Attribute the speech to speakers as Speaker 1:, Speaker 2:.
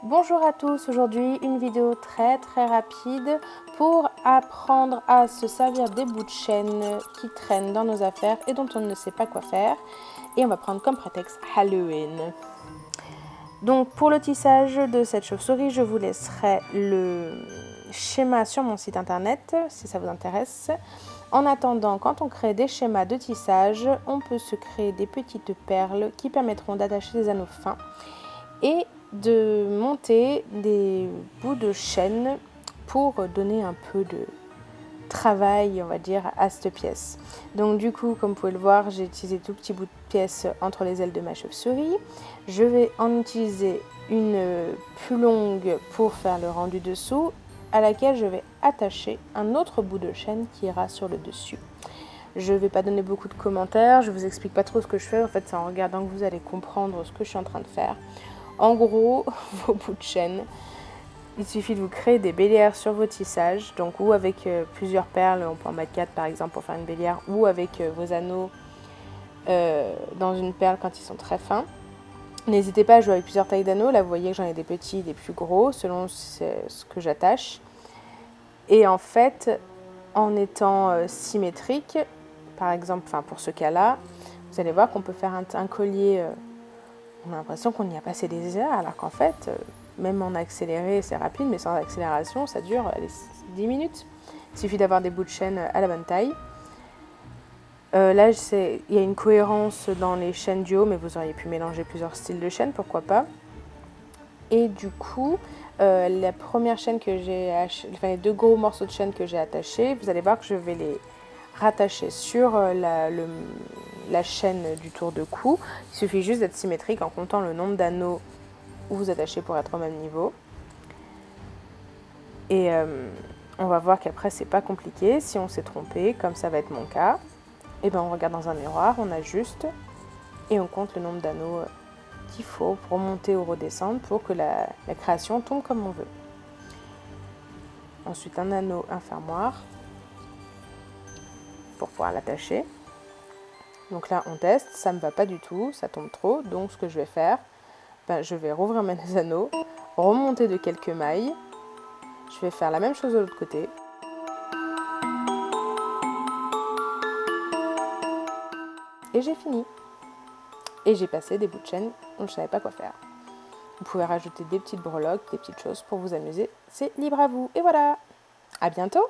Speaker 1: Bonjour à tous, aujourd'hui une vidéo très rapide pour apprendre à se servir des bouts de chaîne qui traînent dans nos affaires et dont on ne sait pas quoi faire. Et on va prendre comme prétexte Halloween. Donc pour le tissage de cette chauve-souris, je vous laisserai le schéma sur mon site internet si ça vous intéresse. En attendant, quand on crée des schémas de tissage, on peut se créer des petites perles qui permettront d'attacher des anneaux fins et de monter des bouts de chaîne pour donner un peu de travail, on va dire, à cette pièce. Donc du coup, comme vous pouvez le voir, j'ai utilisé tout petit bout de pièce entre les ailes de ma chauve-souris. Je vais en utiliser une plus longue pour faire le rendu dessous, à laquelle je vais attacher un autre bout de chaîne qui ira sur le dessus. Je ne vais pas donner beaucoup de commentaires, je ne vous explique pas trop ce que je fais, en fait c'est en regardant que vous allez comprendre ce que je suis en train de faire. En gros, vos bouts de chaîne, il suffit de vous créer des bélières sur vos tissages, donc ou avec plusieurs perles, on peut en mettre 4 par exemple pour faire une bélière, ou avec vos anneaux dans une perle quand ils sont très fins. N'hésitez pas à jouer avec plusieurs tailles d'anneaux, là vous voyez que j'en ai des petits, des plus gros, selon ce que j'attache. Et en fait, en étant symétrique, par exemple, pour ce cas-là, vous allez voir qu'on peut faire un collier, on a l'impression qu'on y a passé des heures, alors qu'en fait, même en accéléré, c'est rapide, mais sans accélération, ça dure 10 minutes. Il suffit d'avoir des bouts de chaîne à la bonne taille. Là, il y a une cohérence dans les chaînes du haut, mais vous auriez pu mélanger plusieurs styles de chaînes, pourquoi pas. Et du coup, la première chaîne que j'ai les 2 gros morceaux de chaîne que j'ai attachés, vous allez voir que je vais les rattacher sur la chaîne du tour de cou. Il suffit juste d'être symétrique en comptant le nombre d'anneaux où vous attachez pour être au même niveau. Et on va voir qu'après c'est pas compliqué. Si on s'est trompé, comme ça va être mon cas, et ben on regarde dans un miroir, on ajuste et on compte le nombre d'anneaux qu'il faut pour monter ou redescendre pour que la création tombe comme on veut. Ensuite un anneau, un fermoir pour pouvoir l'attacher. Donc là on teste, ça ne me va pas du tout, ça tombe trop, donc ce que je vais faire, je vais rouvrir mes anneaux, remonter de quelques mailles, je vais faire la même chose de l'autre côté. Et j'ai fini. Et j'ai passé des bouts de chaîne dont je ne savais pas quoi faire. Vous pouvez rajouter des petites breloques, des petites choses pour vous amuser, c'est libre à vous. Et voilà, à bientôt!